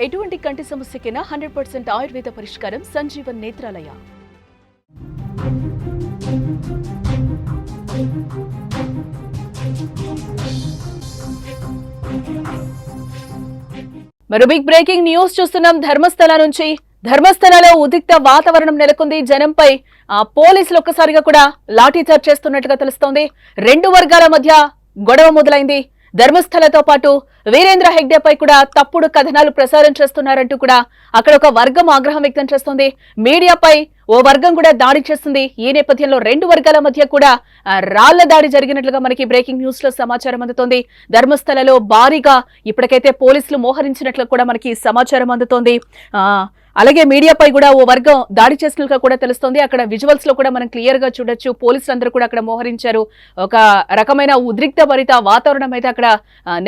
ఎటువంటి కంటి సమస్యకైనా 100% ఆయుర్వేద పరిష్కారం సంజీవన్ నేత్రాలయ. మరో బిగ్ బ్రేకింగ్ న్యూస్ చూస్తున్నాం. ధర్మస్థల నుంచి. ధర్మస్థలలో ఉద్రిక్త వాతావరణం నెలకొంది. జనంపై పోలీసులు ఒక్కసారిగా కూడా లాఠీచార్జ్ చేస్తున్నట్టుగా తెలుస్తోంది. రెండు వర్గాల మధ్య గొడవ మొదలైంది. ధర్మస్థలతో పాటు వీరేంద్ర హెగ్డేపై కూడా తప్పుడు కథనాలు ప్రసారం చేస్తున్నారంటూ కూడా అక్కడ ఒక వర్గం ఆగ్రహం వ్యక్తం చేస్తోంది. మీడియాపై ఓ వర్గం కూడా దాడి చేస్తుంది. ఈ నేపథ్యంలో రెండు వర్గాల మధ్య కూడా రాళ్ల దాడి జరిగినట్లుగా మనకి బ్రేకింగ్ న్యూస్ లో సమాచారం అందుతోంది. ధర్మస్థలలో భారీగా ఇప్పటికైతే పోలీసులు మోహరించినట్లు కూడా మనకి సమాచారం అందుతోంది. అలాగే మీడియాపై కూడా ఓ వర్గం దాడి చేసినట్లుగా కూడా తెలుస్తోంది. అక్కడ విజువల్స్ లో కూడా మనం క్లియర్ గా చూడొచ్చు. పోలీసులందరూ కూడా అక్కడ మోహరించారు. ఒక రకమైన ఉద్రిక్త భరిత వాతావరణం అయితే అక్కడ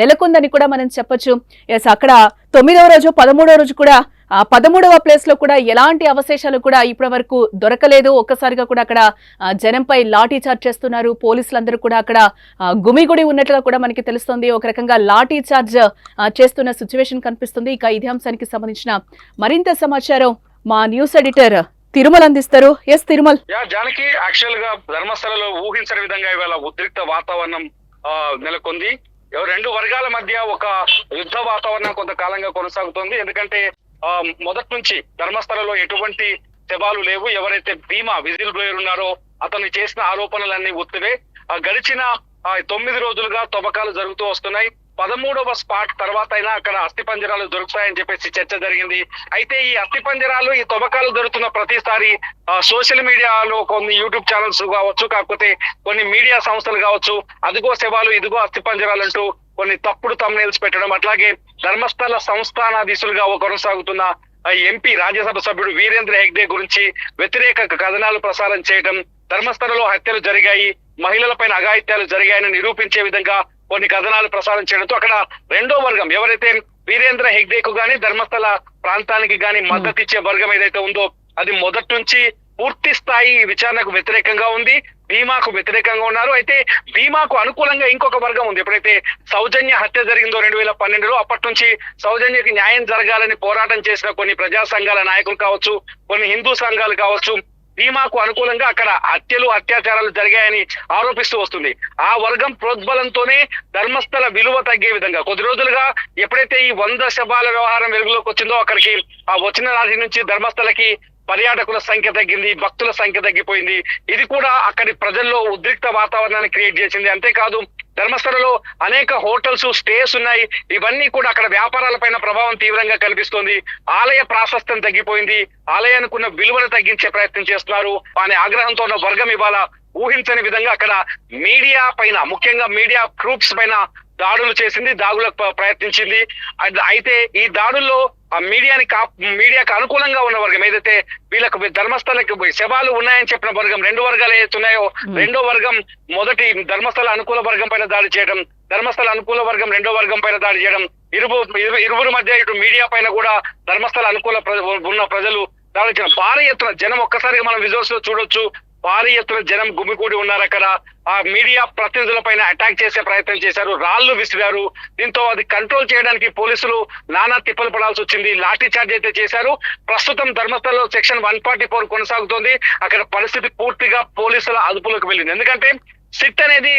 నెలకొందని కూడా మనం చెప్పొచ్చు. ఎస్, అక్కడ 9వ రోజు 13వ రోజు కూడా 13వ ప్లేస్ లో కూడా ఎలాంటి అవశేషాలు కూడా ఇప్పటి వరకు దొరకలేదు. ఒక్కసారిగా కూడా అక్కడ జనంపై లాఠీ చార్జ్ చేస్తున్నారు. పోలీసులందరూ కూడా అక్కడ గుమిగుడి ఉన్నట్లుగా కూడా మనకి తెలుస్తుంది. ఒక రకంగా లాఠీ చార్జ్ చేస్తున్న సిచ్యువేషన్ కనిపిస్తుంది. ఇక ఇదే అంశానికి సంబంధించిన మరింత సమాచారం మా న్యూస్ ఎడిటర్ తిరుమల అందిస్తారు. ఎస్ తిరుమల్. జానకి, యాక్చువల్ గా ధర్మస్థలలో ఊహించని విధంగా ఇవాళ ఉద్రిక్త వాతావరణం నెలకొంది. రెండు వర్గాల మధ్య ఒక యుద్ధ వాతావరణం కొంతకాలంగా కొనసాగుతోంది. ఎందుకంటే మొదటి నుంచి ధర్మస్థలలో ఎటువంటి శవాలు లేవు. ఎవరైతే భీమా విజిల్ బ్లోయర్ ఉన్నారో అతను చేసిన ఆరోపణలన్నీ ఉత్తివే. గడిచిన 9 రోజులుగా తవ్వకాలు జరుగుతూ వస్తున్నాయి. 13వ స్పాట్ తర్వాత అయినా అక్కడ అస్థిపంజరాలు దొరుకుతాయని చెప్పేసి చర్చ జరిగింది. అయితే ఈ అస్థిపంజరాలు, ఈ తవ్వకాలు జరుగుతున్న ప్రతిసారి సోషల్ మీడియాలో కొన్ని యూట్యూబ్ ఛానల్స్ కావచ్చు, కాకపోతే కొన్ని మీడియా సంస్థలు కావచ్చు, అదిగో శవాలు ఇదిగో అస్థిపంజరాలు అంటూ కొన్ని తప్పుడు థంబ్నెయిల్స్ పెట్టడం, అట్లాగే ధర్మస్థల సంస్థానాధీశులుగా కొనసాగుతున్న ఎంపీ రాజ్యసభ సభ్యుడు వీరేంద్ర హెగ్డే గురించి వ్యతిరేక కథనాలు ప్రసారం చేయడం, ధర్మస్థలలో హత్యలు జరిగాయి, మహిళలపైన అఘాయిత్యాలు జరిగాయని నిరూపించే విధంగా కొన్ని కథనాలు ప్రసారం చేయడంతో అక్కడ రెండో వర్గం ఎవరైతే వీరేంద్ర హెగ్డేకు గాని ధర్మస్థల ప్రాంతానికి గాని మద్దతు ఇచ్చే వర్గం ఏదైతే ఉందో అది మొదటి నుంచి పూర్తి స్థాయి విచారణకు వ్యతిరేకంగా ఉంది. భీమాకు వ్యతిరేకంగా ఉన్నారు. అయితే భీమాకు అనుకూలంగా ఇంకొక వర్గం ఉంది. ఎప్పుడైతే సౌజన్య హత్య జరిగిందో 2012లో అప్పటి నుంచి సౌజన్యకి న్యాయం జరగాలని పోరాటం చేసిన కొన్ని ప్రజా సంఘాల నాయకులు కావచ్చు, కొన్ని హిందూ సంఘాలు కావచ్చు, భీమాకు అనుకూలంగా అక్కడ హత్యలు అత్యాచారాలు జరిగాయని ఆరోపిస్తూ వస్తుంది. ఆ వర్గం ప్రోద్బలంతోనే ధర్మస్థల విలువ తగ్గే విధంగా కొద్ది రోజులుగా ఎప్పుడైతే ఈ 100 శవాల వ్యవహారం వెలుగులోకి వచ్చిందో అక్కడికి వచ్చిన నాటి నుంచి ధర్మస్థలకి పర్యాటకుల సంఖ్య తగ్గింది, భక్తుల సంఖ్య తగ్గిపోయింది. ఇది కూడా అక్కడి ప్రజల్లో ఉద్రిక్త వాతావరణాన్ని క్రియేట్ చేసింది. అంతేకాదు ధర్మస్థలలో అనేక హోటల్స్, స్టేస్ ఉన్నాయి. ఇవన్నీ కూడా అక్కడ వ్యాపారాల పైన ప్రభావం తీవ్రంగా కనిపిస్తోంది. ఆలయ ప్రాశస్త్యం తగ్గిపోయింది. ఆలయానికి ఉన్న విలువను తగ్గించే ప్రయత్నం చేస్తున్నారు అనే ఆగ్రహంతో ఉన్న వర్గం ఇవాళ ఊహించని విధంగా అక్కడ మీడియా పైన, ముఖ్యంగా మీడియా గ్రూప్స్ పైన దాడులు చేసింది, దాడులకు ప్రయత్నించింది. అయితే ఈ దాడుల్లో ఆ మీడియాకు అనుకూలంగా ఉన్న వర్గం ఏదైతే వీళ్ళకు ధర్మస్థలకి శవాలు ఉన్నాయని చెప్పిన వర్గం, రెండు వర్గాలు ఏతున్నాయో రెండో వర్గం మొదటి ధర్మస్థల అనుకూల వర్గం పైన దాడి చేయడం, ధర్మస్థల అనుకూల వర్గం రెండో వర్గం పైన దాడి చేయడం, ఇరువురు మధ్య ఇటు మీడియా పైన కూడా ధర్మస్థల అనుకూల ఉన్న ప్రజలు దాడి చేయడం. భారీ ఎత్తున జనం ఒక్కసారిగా మనం విజువల్స్ లో చూడొచ్చు. భారీ ఎత్తున జనం గుమికూడి ఉన్నారు. అక్కడ ఆ మీడియా ప్రతినిధుల పైన అటాక్ చేసే ప్రయత్నం చేశారు, రాళ్లు విసిరారు. దీంతో అది కంట్రోల్ చేయడానికి పోలీసులు నానా తిప్పలు పడాల్సి వచ్చింది. లాఠీ చార్జ్ అయితే చేశారు. ప్రస్తుతం ధర్మస్థలలో సెక్షన్ 144 కొనసాగుతోంది. అక్కడ పరిస్థితి పూర్తిగా పోలీసుల అదుపులోకి వెళ్ళింది. ఎందుకంటే సిట్ అనేది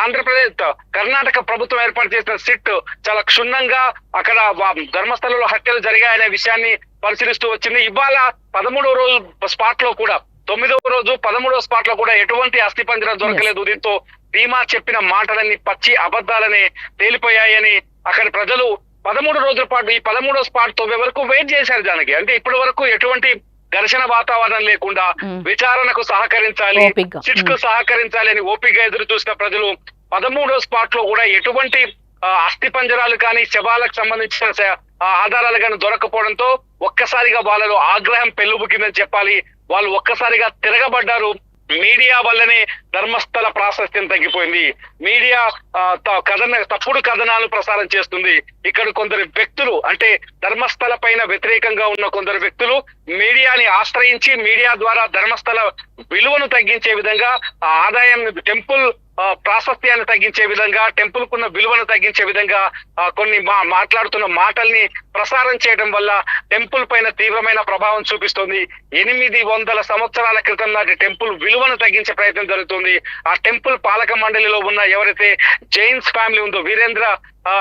ఆంధ్రప్రదేశ్, కర్ణాటక ప్రభుత్వం ఏర్పాటు చేసిన సిట్ చాలా క్షుణ్ణంగా అక్కడ ధర్మస్థలలో హత్యలు జరిగాయనే విషయాన్ని పరిశీలిస్తూ వచ్చింది. ఇవాళ 13వ రోజు స్పాట్ లో కూడా, 9వ రోజు 13వ స్పాట్ లో కూడా ఎటువంటి అస్థిపంజరం దొరకలేదు. దీంతో భీమా చెప్పిన మాటలన్నీ పచ్చి అబద్ధాలని తేలిపోయాయని అక్కడి ప్రజలు 13 రోజుల పాటు ఈ 13వ స్పాట్ తవ్వే వరకు వెయిట్ చేశారు. దానికి అంటే ఇప్పటి వరకు ఎటువంటి ఘర్షణ వాతావరణం లేకుండా విచారణకు సహకరించాలి, సిట్ కు సహకరించాలి అని ఓపిక ఎదురు చూసిన ప్రజలు 13వ స్పాట్ లో కూడా ఎటువంటి అస్థిపంజరాలు కానీ శవాలకు సంబంధించిన ఆధారాలు కానీ దొరకపోవడంతో ఒక్కసారిగా వాళ్ళలో ఆగ్రహం పెళ్ళుబుకిందని చెప్పాలి. వాళ్ళు ఒక్కసారిగా తిరగబడ్డారు. మీడియా వల్లనే ధర్మస్థల ప్రాశస్త్యం తగ్గిపోయింది. మీడియా తప్పుడు కథనాలు ప్రసారం చేస్తుంది. ఇక్కడ కొందరు వ్యక్తులు, అంటే ధర్మస్థల పైన వ్యతిరేకంగా ఉన్న కొందరు వ్యక్తులు మీడియాని ఆశ్రయించి మీడియా ద్వారా ధర్మస్థల విలువను తగ్గించే విధంగా ఆదాయం, టెంపుల్ ప్రాశస్త్యాన్ని తగ్గించే విధంగా, టెంపుల్ కున్న విలువను తగ్గించే విధంగా కొన్ని మాట్లాడుతున్న మాటల్ని ప్రసారం చేయడం వల్ల టెంపుల్ పైన తీవ్రమైన ప్రభావం చూపిస్తుంది. 800 సంవత్సరాల క్రితం నాటి టెంపుల్ విలువను తగ్గించే ప్రయత్నం జరుగుతుంది. ఆ టెంపుల్ పాలక మండలిలో ఉన్న ఎవరైతే జైన్స్ ఫ్యామిలీ ఉందో, వీరేంద్ర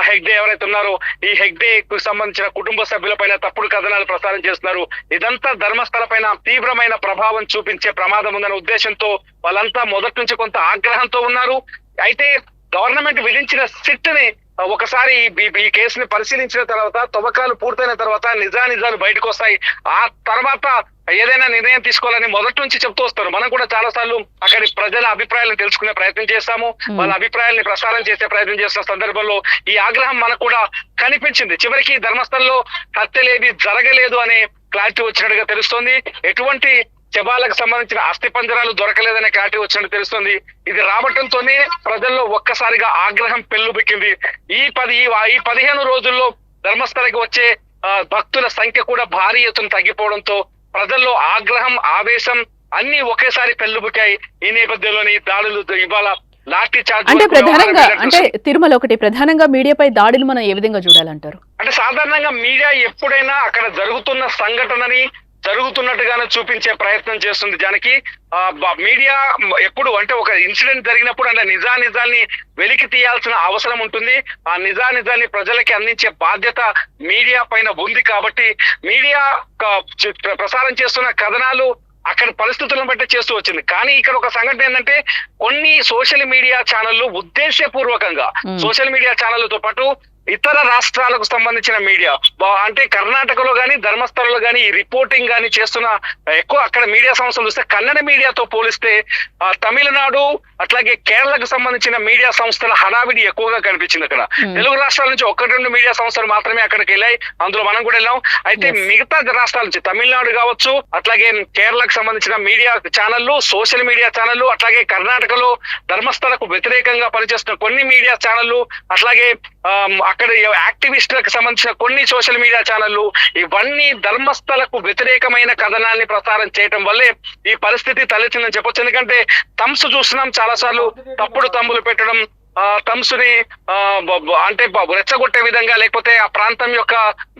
హెగ్డే ఎవరైతే ఉన్నారో, ఈ హెగ్డే కు సంబంధించిన కుటుంబ సభ్యుల పైన తప్పుడు కథనాలు ప్రసారం చేస్తున్నారు. ఇదంతా ధర్మస్థల పైన తీవ్రమైన ప్రభావం చూపించే ప్రమాదం ఉందనే ఉద్దేశంతో వాళ్ళంతా మొదటి నుంచి కొంత ఆగ్రహంతో ఉన్నారు. అయితే గవర్నమెంట్ విధించిన సిట్ ని ఒకసారి ఈ కేసుని పరిశీలించిన తర్వాత, తవ్వకాలు పూర్తయిన తర్వాత నిజాలు బయటకు వస్తాయి. ఆ తర్వాత ఏదైనా నిర్ణయం తీసుకోవాలని మొదటి నుంచి చెప్తూ వస్తారు. మనం కూడా చాలా సార్లు అక్కడి ప్రజల అభిప్రాయాలను తెలుసుకునే ప్రయత్నం చేస్తాము, వాళ్ళ అభిప్రాయాల్ని ప్రసారం చేసే ప్రయత్నం చేస్తున్న సందర్భంలో ఈ ఆగ్రహం మనకు కూడా కనిపించింది. చివరికి ధర్మస్థలంలో హత్యలేవి జరగలేదు అనే క్లారిటీ వచ్చినట్టుగా తెలుస్తోంది. ఎటువంటి శవాలకు సంబంధించిన అస్థి పంజరాలు దొరకలేదనే క్లారిటీ వచ్చినట్టు తెలుస్తుంది. ఇది రావటంతోనే ప్రజల్లో ఒక్కసారిగా ఆగ్రహం పెల్లుబెక్కింది. ఈ 15 రోజుల్లో ధర్మస్థలకి వచ్చే భక్తుల సంఖ్య కూడా భారీ ఎత్తున తగ్గిపోవడంతో ప్రజల్లో ఆగ్రహం, ఆవేశం అన్ని ఒకేసారి పెల్లుబుకాయి. ఈ నేపథ్యంలోని దాడులు ఇవాళ లాఠీ చార్జ్ అంటే ప్రధానంగా తిరుమల ఒకటి ప్రధానంగా మీడియాపై దాడులు మనం ఏ విధంగా చూడాలంటారు? అంటే సాధారణంగా మీడియా ఎప్పుడైనా అక్కడ జరుగుతున్న సంఘటనని జరుగుతున్నట్టుగానే చూపించే ప్రయత్నం చేస్తుంది. జానకి, మీడియా ఎప్పుడు అంటే ఒక ఇన్సిడెంట్ జరిగినప్పుడు అంటే నిజాల్ని వెలికి తీయాల్సిన అవసరం ఉంటుంది. ఆ నిజాల్ని ప్రజలకి అందించే బాధ్యత మీడియా పైన ఉంది. కాబట్టి మీడియా ప్రసారం చేస్తున్న కథనాలు అక్కడ పరిస్థితులను బట్టి చేస్తూ వచ్చింది. కానీ ఇక్కడ ఒక సంఘటన ఏంటంటే, కొన్ని సోషల్ మీడియా ఛానళ్లు ఉద్దేశపూర్వకంగా సోషల్ మీడియా ఛానళ్లతో పాటు ఇతర రాష్ట్రాలకు సంబంధించిన మీడియా అంటే కర్ణాటకలో గానీ, ధర్మస్థలంలో గానీ ఈ రిపోర్టింగ్ గానీ చేస్తున్న ఎక్కువ అక్కడ మీడియా సంస్థలు చూస్తే కన్నడ మీడియాతో పోలిస్తే తమిళనాడు అట్లాగే కేరళకు సంబంధించిన మీడియా సంస్థల హడావిడి ఎక్కువగా కనిపించింది. అక్కడ తెలుగు రాష్ట్రాల నుంచి 1-2 మీడియా సంస్థలు మాత్రమే అక్కడికి వెళ్ళాయి. అందులో మనం కూడా వెళ్ళాం. అయితే మిగతా రాష్ట్రాల నుంచి తమిళనాడు కావచ్చు, అట్లాగే కేరళకు సంబంధించిన మీడియా ఛానళ్లు, సోషల్ మీడియా ఛానళ్లు, అట్లాగే కర్ణాటకలో ధర్మస్థలకు వ్యతిరేకంగా పనిచేస్తున్న కొన్ని మీడియా ఛానళ్లు, అట్లాగే అక్కడ యాక్టివిస్టులకు సంబంధించిన కొన్ని సోషల్ మీడియా ఛానళ్లు, ఇవన్నీ ధర్మస్థలకు వ్యతిరేకమైన కథనాన్ని ప్రసారం చేయటం వల్లే ఈ పరిస్థితి తలెత్తిందని చెప్పొచ్చు. ఎందుకంటే థమ్స్ చూస్తున్నాం చాలా సార్లు, తప్పుడు తంబులు పెట్టడం, థమ్స్ ని అంటే రెచ్చగొట్టే విధంగా, లేకపోతే ఆ ప్రాంతం యొక్క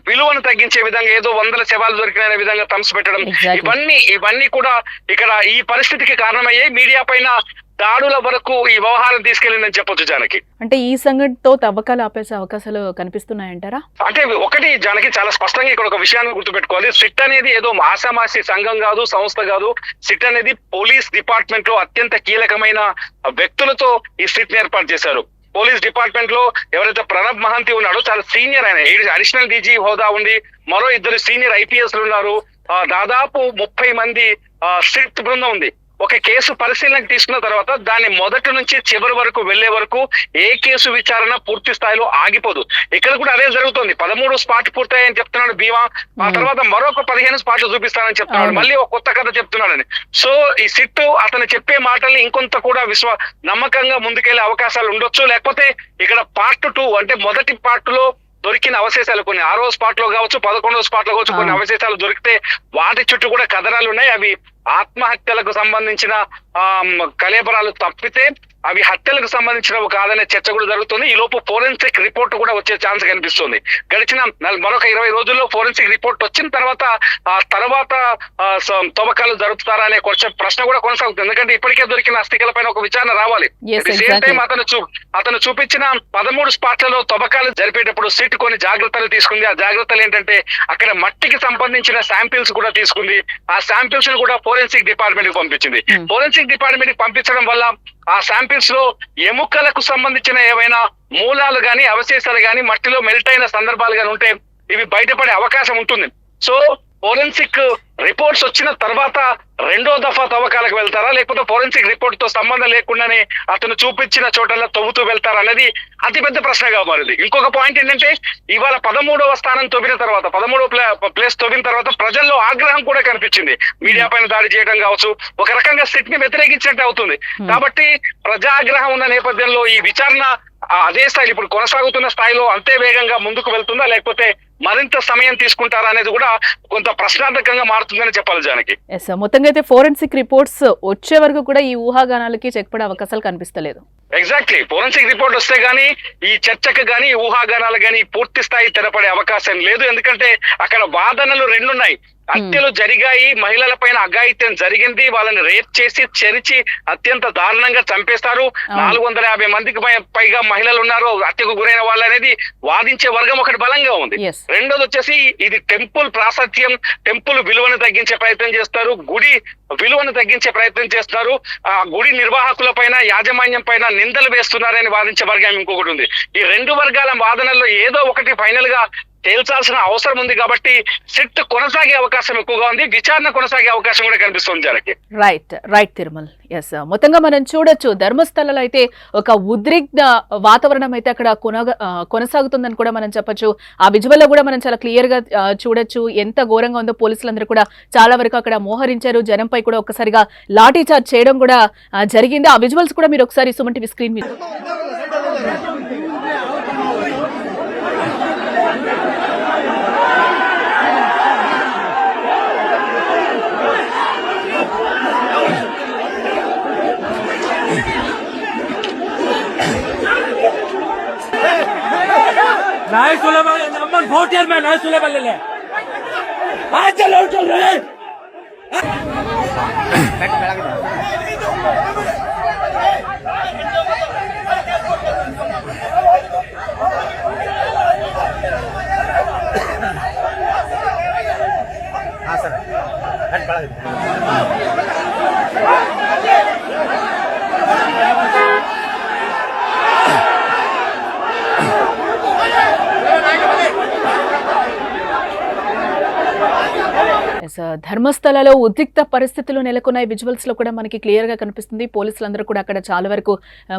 విలువను తగ్గించే విధంగా, ఏదో 100 శవాలు దొరికిన విధంగా థమ్స్ పెట్టడం, ఇవన్నీ కూడా ఇక్కడ ఈ పరిస్థితికి కారణమయ్యాయి. మీడియా పైన దాడుల వరకు ఈ వ్యవహారం తీసుకెళ్లిందని చెప్పొచ్చు జానకి. అంటే ఈ సంఘటనతో తవ్వకాలు ఆపేసే అవకాశాలు కనిపిస్తున్నాయంటారా? అంటే ఒకటి జానకి, చాలా స్పష్టంగా ఇక్కడ ఒక విషయాన్ని గుర్తుపెట్టుకోవాలి. సిట్ అనేది ఏదో ఆషామాషి సంఘం కాదు, సంస్థ కాదు. సిట్ అనేది పోలీస్ డిపార్ట్మెంట్ లో అత్యంత కీలకమైన వ్యక్తులతో ఈ సిట్ ఏర్పాటు చేశారు. పోలీస్ డిపార్ట్మెంట్ లో ఎవరైతే ప్రణబ్ మహంతి ఉన్నాడో చాలా సీనియర్, ఆయన అడిషనల్ డీజీ హోదా ఉంది. మరో 2 సీనియర్ ఐపీఎస్ ఉన్నారు. దాదాపు 30 మంది సిట్ బృందం ఉంది. ఒక కేసు పరిశీలనకు తీసుకున్న తర్వాత దాన్ని మొదటి నుంచి చివరి వరకు వెళ్లే వరకు ఏ కేసు విచారణ పూర్తి స్థాయిలో ఆగిపోదు. ఇక్కడ కూడా అదే జరుగుతుంది. 13 స్పాట్ పూర్తయ్యని చెప్తున్నాడు భీమా, ఆ తర్వాత మరొక 15 స్పాట్లు చూపిస్తానని చెప్తున్నాడు, మళ్ళీ ఒక కొత్త కథ చెప్తున్నాడని. సో ఈ సిట్ అతను చెప్పే మాటల్ని ఇంకొంత కూడా నమ్మకంగా ముందుకెళ్లే అవకాశాలు ఉండొచ్చు. లేకపోతే ఇక్కడ పార్ట్ 2 అంటే మొదటి పార్ట్ లో దొరికిన అవశేషాలు కొన్ని 6వ స్పాట్ లో కావచ్చు, 11వ స్పాట్ లో కావచ్చు, కొన్ని అవశేషాలు దొరికితే వాటి చుట్టూ కూడా కథనాలు ఉన్నాయి. అవి ఆత్మహత్యలకు సంబంధించిన కలేబరాలు తప్పితే అవి హత్యలకు సంబంధించినవి కాదనే చర్చ కూడా జరుగుతుంది. ఈ లోపు ఫోరెన్సిక్ రిపోర్ట్ కూడా వచ్చే ఛాన్స్ కనిపిస్తుంది. గడిచిన మరొక 20 రోజుల్లో ఫోరెన్సిక్ రిపోర్ట్ వచ్చిన తర్వాత తవ్వకాలు జరుపుతారా అనే ప్రశ్న కూడా కొనసాగుతుంది. ఎందుకంటే ఇప్పటికే దొరికిన అస్థికల పైన ఒక విచారణ రావాలి. సేమ్ టైం అతను చూపించిన 13 స్పాట్లలో తవ్వకాలు జరిపేటప్పుడు సిట్ కొన్ని జాగ్రత్తలు తీసుకుంది. ఆ జాగ్రత్తలు ఏంటంటే అక్కడ మట్టికి సంబంధించిన శాంపిల్స్ కూడా తీసుకుంది. ఆ శాంపిల్స్ ని కూడా ఫోరెన్సిక్ డిపార్ట్మెంట్ కి పంపించింది. ఫోరెన్సిక్ డిపార్ట్మెంట్ కి పంపించడం వల్ల ఆ శాంపిల్స్ లో ఎముకలకు సంబంధించిన ఏవైనా మూలాలు గాని, అవశేషాలు గాని, మట్టిలో మెల్ట్ అయిన సందర్భాలు గాని ఉంటే ఇవి బయటపడే అవకాశం ఉంటుంది. సో ఫోరెన్సిక్ రిపోర్ట్స్ వచ్చిన తర్వాత 2వ దఫా తవ్వకాలకు వెళ్తారా, లేకపోతే ఫోరెన్సిక్ రిపోర్ట్ తో సంబంధం లేకుండానే అతను చూపించిన చోటల్లో తవ్వుతూ వెళ్తారా అనేది అతిపెద్ద ప్రశ్నగా మారింది. ఇంకొక పాయింట్ ఏంటంటే, ఇవాళ 13వ స్థానం తవ్విన తర్వాత, 13వ ప్లేస్ తవ్విన తర్వాత ప్రజల్లో ఆగ్రహం కూడా కనిపించింది. మీడియా పైన దాడి చేయడం కావచ్చు, ఒక రకంగా సిట్ ని వ్యతిరేకించినట్టు అవుతుంది. కాబట్టి ప్రజాగ్రహం ఉన్న నేపథ్యంలో ఈ విచారణ అదే స్థాయిలో ఇప్పుడు కొనసాగుతున్న స్థాయిలో అంతే వేగంగా ముందుకు వెళ్తుందా, లేకపోతే మరింత సమయం తీసుకుంటారా అనేది కూడా కొంత ప్రశ్నార్థకంగా మారుతుందని చెప్పాలి జానకి. మొత్తంగా అయితే ఫోరెన్సిక్ రిపోర్ట్స్ వచ్చే వరకు కూడా ఈ ఊహాగానాలకి చెక్ పడే అవకాశాలు కనిపిస్తలేదు. ఎగ్జాక్ట్లీ ఫోరెన్సిక్ రిపోర్ట్ వస్తే గానీ ఈ చర్చకు గానీ ఊహాగానాలు గానీ పూర్తి స్థాయి తెరపడే అవకాశం లేదు. ఎందుకంటే అక్కడ వాదనలు రెండున్నాయి. హత్యలు జరిగాయి, మహిళల పైన అఘాయిత్యం జరిగింది, వాళ్ళని రేప్ చేసి చెరిచి అత్యంత దారుణంగా చంపేస్తారు, 450 మందికి పైగా మహిళలు ఉన్నారు హత్యకు గురైన వాళ్ళు అనేది వాదించే వర్గం ఒకటి బలంగా ఉంది. రెండోది వచ్చేసి ఇది టెంపుల్ ప్రాశస్త్యం, టెంపుల్ విలువను తగ్గించే ప్రయత్నం చేస్తారు, గుడి విలువను తగ్గించే ప్రయత్నం చేస్తారు, ఆ గుడి నిర్వాహకుల పైన యాజమాన్యం పైన నిందలు వేస్తున్నారని వాదించే వర్గం ఇంకొకటి ఉంది. ఈ రెండు వర్గాల వాదనల్లో ఏదో ఒకటి ఫైనల్ గా తేల్చాల్సిన అవసరం ఉంది. కాబట్టి సిట్ కొనసాగే అవకాశం ఎక్కువగా ఉంది, విచారణ కొనసాగే అవకాశం కూడా కనిపిస్తుంది జనకి. రైట్ తిరుమల్. ఎస్, మొత్తంగా మనం చూడొచ్చు ధర్మస్థలలో అయితే ఒక ఉద్రిక్త వాతావరణం అయితే అక్కడ కొనసాగుతుందని కూడా మనం చెప్పొచ్చు. ఆ విజువల్ లో కూడా మనం చాలా క్లియర్ గా చూడొచ్చు ఎంత ఘోరంగా ఉందో. పోలీసులందరూ కూడా చాలా వరకు అక్కడ మోహరించారు, జనంపై కూడా ఒక్కసారిగా లాఠీ చార్జ్ చేయడం కూడా జరిగింది. ఆ విజువల్స్ కూడా మీరు ఒకసారి సుమన్ టీవీ స్క్రీన్ మీద नहीं सुले नंबर 4 में नहीं सुले बल्ले आज चलो चल रहे हाँ सर ధర్మస్థలలో ఉద్రిక్త పరిస్థితులు నెలకొన్నాయి. విజువల్స్ లో కూడా మనకి క్లియర్ గా కనిపిస్తుంది. పోలీసులందరూ కూడా అక్కడ చాలా వరకు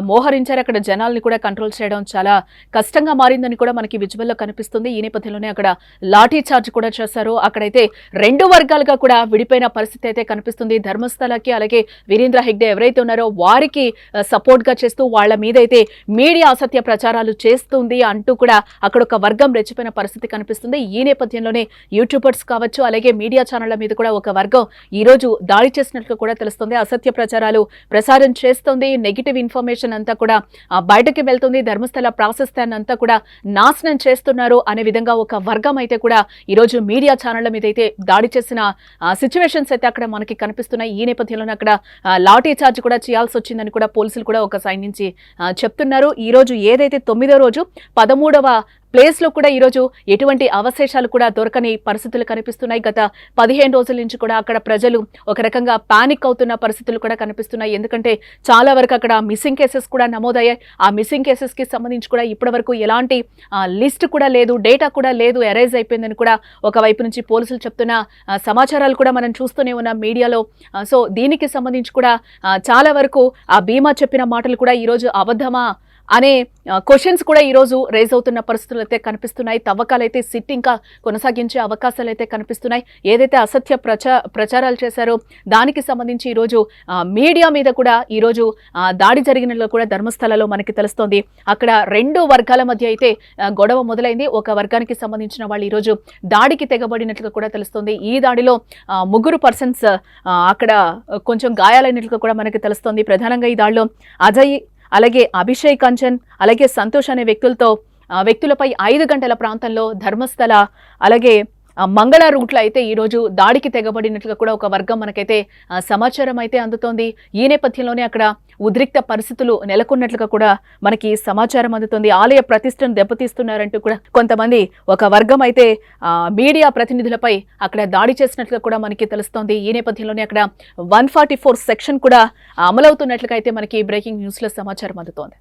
మోహరించారు. అక్కడ జనాల్ని కూడా కంట్రోల్ చేయడం చాలా కష్టంగా మారిందని కూడా మనకి విజువల్ లో కనిపిస్తుంది. ఈ నేపథ్యంలోనే అక్కడ లాఠీ చార్జ్ కూడా చేశారు. అక్కడైతే రెండు వర్గాలుగా కూడా విడిపోయిన పరిస్థితి అయితే కనిపిస్తుంది. ధర్మస్థలకి అలాగే వీరేంద్ర హెగ్డే ఎవరైతే ఉన్నారో వారికి సపోర్ట్ గా చేస్తూ వాళ్ళ మీద అయితే మీడియా అసత్య ప్రచారాలు చేస్తుంది అంటూ కూడా అక్కడ ఒక వర్గం రెచ్చిపోయిన పరిస్థితి కనిపిస్తుంది. ఈ నేపథ్యంలోనే యూట్యూబర్స్ కావచ్చు అలాగే మీడియా ఛానళ్ల మీద కూడా ఒక వర్గం ఈ రోజు దాడి చేసినట్లు కూడా తెలుస్తుంది. అసత్య ప్రచారాలు ప్రసారం చేస్తుంది, నెగిటివ్ ఇన్ఫర్మేషన్ అంతా కూడా బయటకి వెళ్తుంది, ధర్మస్థల ప్రాశస్త్యాన్ని అంతా కూడా నాశనం చేస్తున్నారు అనే విధంగా ఒక వర్గం అయితే కూడా ఈ రోజు మీడియా ఛానళ్ల మీద అయితే దాడి చేసిన సిచ్యువేషన్స్ అయితే అక్కడ మనకి కనిపిస్తున్నాయి. ఈ నేపథ్యంలోనే అక్కడ లాఠీ చార్జ్ కూడా చేయాల్సి వచ్చిందని కూడా పోలీసులు కూడా ఒక సైడ్ నుంచి చెప్తున్నారు. ఈ రోజు ఏదైతే 9వ రోజు 13వ ప్లేస్ లో కూడా ఈరోజు ఎటువంటి అవశేషాలు కూడా దొరకని పరిస్థితులు కనిపిస్తున్నాయి. గత 15 రోజుల నుంచి కూడా అక్కడ ప్రజలు ఒక రకంగా పానిక్ అవుతున్న పరిస్థితులు కూడా కనిపిస్తున్నాయి. ఎందుకంటే చాలా వరకు అక్కడ మిస్సింగ్ కేసెస్ కూడా నమోదయ్యాయి. ఆ మిస్సింగ్ కేసెస్ కి సంబంధించి కూడా ఇప్పటి వరకు ఎలాంటి లిస్ట్ కూడా లేదు, డేటా కూడా లేదు, ఎరైజ్ అయిపోయిందని కూడా ఒకవైపు నుంచి పోలీసులు చెప్తున్న సమాచారాలు కూడా మనం చూస్తూనే ఉన్నాం మీడియాలో. సో దీనికి సంబంధించి కూడా చాలా వరకు ఆ బీమా చెప్పిన మాటలు కూడా ఈరోజు అబద్ధమా అనే క్వశ్చన్స్ కూడా ఈ రోజు రేజ్ అవుతున్న పరిస్థితులు అయితే కనిపిస్తున్నాయి. తవ్వకాలైతే సిట్ ఇంకా కొనసాగించే అవకాశాలు అయితే కనిపిస్తున్నాయి. ఏదైతే అసత్య ప్రచారాలు చేశారో దానికి సంబంధించి ఈరోజు మీడియా మీద కూడా ఈరోజు దాడి జరిగినట్లు కూడా ధర్మస్థలలో మనకి తెలుస్తోంది. అక్కడ రెండు వర్గాల మధ్య అయితే గొడవ మొదలైంది. ఒక వర్గానికి సంబంధించిన వాళ్ళు ఈరోజు దాడికి తెగబడినట్లు కూడా తెలుస్తోంది. ఈ దాడిలో 3 పర్సన్స్ అక్కడ కొంచెం గాయాలైనట్లు కూడా మనకి తెలుస్తోంది. ప్రధానంగా ఈ దాడిలో అజయ్ అలాగే అభిషేక్ కంచన్ అలాగే సంతోష్ అనే వ్యక్తులపై 5 గంటల ప్రాంతంలో ధర్మస్థల అలాగే మంగళ రూట్లో అయితే ఈరోజు దాడికి తెగబడినట్లుగా కూడా ఒక వర్గం మనకైతే సమాచారం అయితే అందుతోంది. ఈ నేపథ్యంలోనే అక్కడ ఉద్రిక్త పరిస్థితులు నెలకొన్నట్లుగా కూడా మనకి సమాచారం అందుతోంది. ఆలయ ప్రతిష్టను దెబ్బతీస్తున్నారంటూ కూడా కొంతమంది ఒక వర్గం అయితే మీడియా ప్రతినిధులపై అక్కడ దాడి చేసినట్లుగా కూడా మనకి తెలుస్తోంది. ఈ నేపథ్యంలోనే అక్కడ 144 సెక్షన్ కూడా అమలవుతున్నట్లుగా అయితే మనకి బ్రేకింగ్ న్యూస్ లో సమాచారం అందుతోంది.